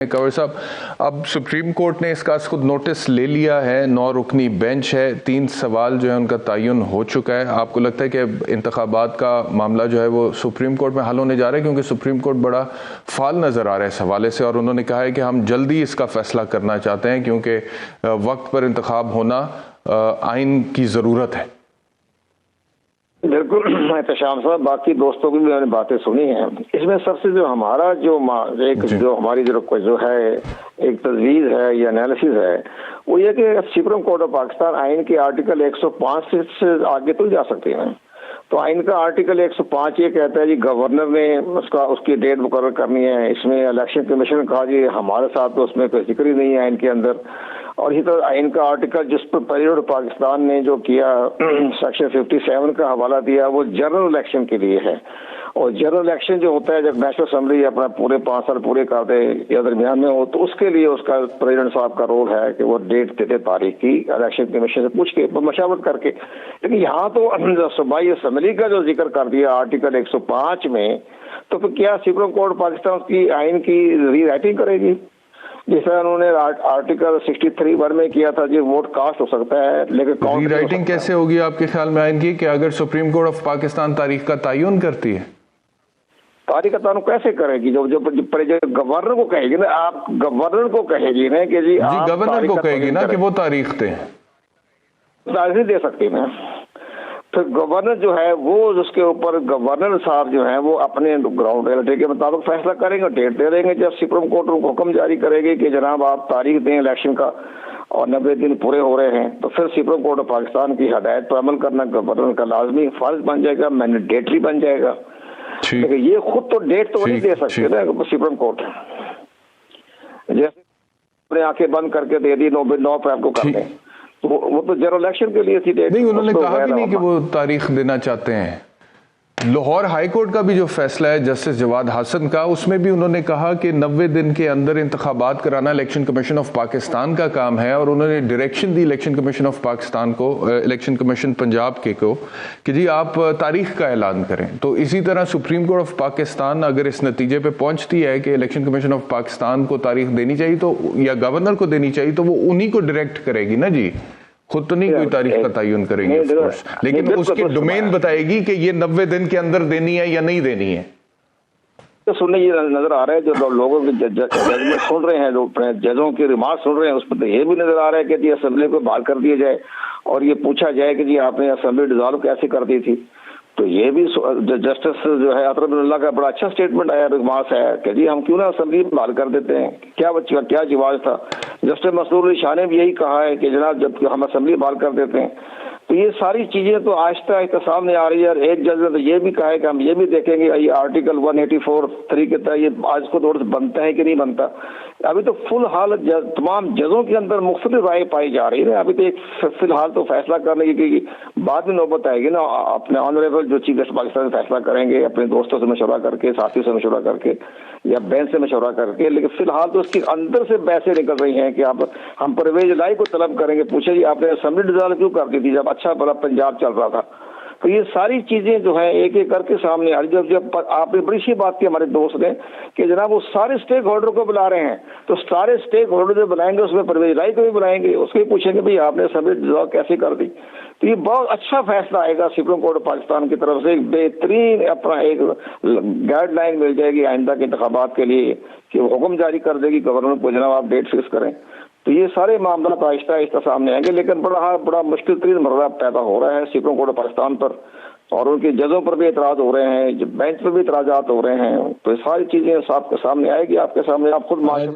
कंवर साहब, अब supreme court ने इसका खुद नोटिस ले लिया है, 9 रुकनी बेंच है, 3 सवाल जो है उनका तयन हो चुका है। आपको लगता है कि इंतखाबात का मामला जो है वो सुप्रीम कोर्ट में हल होने जा रहा है, क्योंकि सुप्रीम कोर्ट बड़ा फाल नज़र आ रहा है इस हवाले से, और उन्होंने कहा है कि हम जल्दी इसका फैसला करना चाहते हैं क्योंकि वक्त पर इंतखाब होना आइन की ज़रूरत है। बिल्कुल एहतशाम साहब, बाकी दोस्तों की भी मैंने बातें सुनी हैं। इसमें सबसे जो हमारा जो हमारी जो है एक तजवीज़ है या एनालिसिस है, वो ये कि सुप्रीम कोर्ट ऑफ पाकिस्तान आइन के आर्टिकल 105 से आगे तो जा सकते हैं। तो आइन का आर्टिकल 105 ये कहता है जी गवर्नर ने उसकी डेट मुकर्रर करनी है। इसमें इलेक्शन कमीशन ने कहा जी हमारे साथ तो उसमें कोई जिक्र ही नहीं है आइन के अंदर। और इसी तरह आइन का आर्टिकल जिस पर प्रेसिडेंट पाकिस्तान ने जो किया सेक्शन 57 का हवाला दिया, वो जनरल इलेक्शन के लिए है। और जनरल इलेक्शन जो होता है जब नेशनल असेंबली अपना पूरे 5 साल पूरे कर दे या दरमियान में हो, तो उसके लिए उसका प्रेसिडेंट साहब का रोल है कि वो डेट देते तारीख की इलेक्शन कमीशन से पूछ के मशावरत करके। लेकिन यहाँ तो सूबाई असेंबली का जो जिक्र कर दिया आर्टिकल 105 में, तो फिर क्या सुप्रीम कोर्ट पाकिस्तान की आइन की री राइटिंग करेगी? जैसा उन्होंने आर्टिकल 63(1) में किया था जी, वोट कास्ट हो सकता है लेकिन री राइटिंग कैसे होगी आपके ख्याल में आइन की, कि अगर सुप्रीम कोर्ट ऑफ पाकिस्तान तारीख का तयन करती है? तारीख का तयन कैसे करेगी? जो गवर्नर को कहेगी ना, आप गवर्नर को कहेगी ना कि जी गवर्नर को कहेगी ना कि वो तारीख दें, तारीख दे सकती है। फिर गवर्नर जो है वो उसके ऊपर गवर्नर साहब जो है वो अपने ग्राउंड रियलिटी के मुताबिक फैसला करेंगे, डेट दे देंगे। जब सुप्रीम कोर्ट हुक्म जारी करेगी कि जनाब आप तारीख दें इलेक्शन का और 90 दिन पूरे हो रहे हैं, तो फिर सुप्रीम कोर्ट ऑफ पाकिस्तान की हदायत पर अमल करना गवर्नर का लाजमी फर्ज बन जाएगा, मैंडेटरी बन जाएगा। लेकिन ये खुद तो डेट तो नहीं दे सकते ना सुप्रीम कोर्ट। जैसे आंखें बंद करके दे दी 9 अप्रैल को कर दें, तो वो तो जनरल इलेक्शन के लिए थी डेट। नहीं, उन्होंने कहा भी नहीं कि वो तारीख देना चाहते हैं। लाहौर हाई कोर्ट का भी जो फैसला है जस्टिस जवाद हसन का, उसमें भी उन्होंने कहा कि 90 दिन के अंदर इंतखाबात कराना इलेक्शन कमीशन ऑफ पाकिस्तान का काम है, और उन्होंने direction the election commission of Pakistan को, इलेक्शन कमीशन पंजाब के को, कि जी आप तारीख का ऐलान करें। तो इसी तरह सुप्रीम कोर्ट ऑफ पाकिस्तान अगर इस नतीजे पे पहुंचती है कि इलेक्शन कमीशन ऑफ पाकिस्तान को तारीख देनी चाहिए तो, या गवर्नर को देनी चाहिए, तो वो उन्हीं को डायरेक्ट करेगी ना जी, खुद तो नहीं कोई तारीख का तयन करेगी ऑफ कोर्स, लेकिन उसकी डोमेन बताएगी कि ये 90 दिन के अंदर देनी है या नहीं देनी है। तो सुनने ये नजर आ रहा है, जो लोगों के जजमेंट सुन रहे हैं, जो जजों के रिमार्क सुन रहे हैं, उस पर तो ये भी नजर आ रहा है कि जी असेंबली को बहाल कर दिया जाए और ये पूछा जाए कि जी आपने असेंबली डिसॉल्व कैसे कर दी थी। तो ये भी जस्टिस जो है अतरबुल्लाह का बड़ा अच्छा स्टेटमेंट आया, रिमार्क है कि जी हम क्यों ना असेंबली बहाल कर देते हैं, क्या जवाब था। जस्टिस मसरूर अली शाह ने भी यही कहा है कि जनाब जब हम असेंबली बहाल कर देते हैं। तो ये सारी चीजें तो आहिस्ता आहिस्ता सामने आ रही है। और एक जज ने तो ये भी कहा है कि हम ये भी देखेंगे ये आर्टिकल 184(3) के तहत ये आज को दौर बनता है कि नहीं बनता। अभी तो फुल हाल तमाम जजों के अंदर मुख्तलिफ राय पाई जा रही है। अभी तो एक फिलहाल तो फैसला करने की बाद में नौबत आएगी ना, अपने ऑनरेबल जो चीफ जस्टिस पाकिस्तान से फैसला करेंगे, अपने दोस्तों से मशवरा करके, साथियों से मशवरा करके या बेंच से मशवरा करके। लेकिन फिलहाल तो उसके अंदर से बहसें निकल रही हैं कि आप हम परवेज इलाही को तलब करेंगे, पूछे जी आपने असेंबली डिसॉल्व क्यों कर दी थी जब अच्छा भला पंजाब चल रहा था। तो ये सारी चीजें जो है एक एक करके सामने आ रही। जब आपने बड़ी सी बात की हमारे दोस्त ने कि जनाब वो सारे स्टेक होल्डर को बुला रहे हैं, तो सारे स्टेक होल्डर जो बुलाएंगे उसमें परवेज इलाही को भी बुलाएंगे, उसको भी पूछेंगे भाई आपने असेंबली डिसॉल्व कैसे कर दी। तो ये बहुत अच्छा फैसला आएगा सुप्रीम कोर्ट ऑफ पाकिस्तान की तरफ से, एक बेहतरीन अपना एक गाइडलाइन मिल जाएगी आइंदा के इंतखाबात के लिए कि वो हुक्म जारी कर देगी गवर्नर को, जनाब आप डेट फिक्स करें। तो ये सारे मामला आहिस्ता आहिस्ता सामने आएंगे। लेकिन बड़ा मुश्किल तरीन मरला पैदा हो रहा है सुप्रीम कोर्ट ऑफ पाकिस्तान पर, और उनके जजों पर भी एतराज हो रहे हैं, बेंच पर भी एतराजात हो रहे हैं। तो ये सारी चीजें आपके सामने आएगी, आपके सामने आप खुद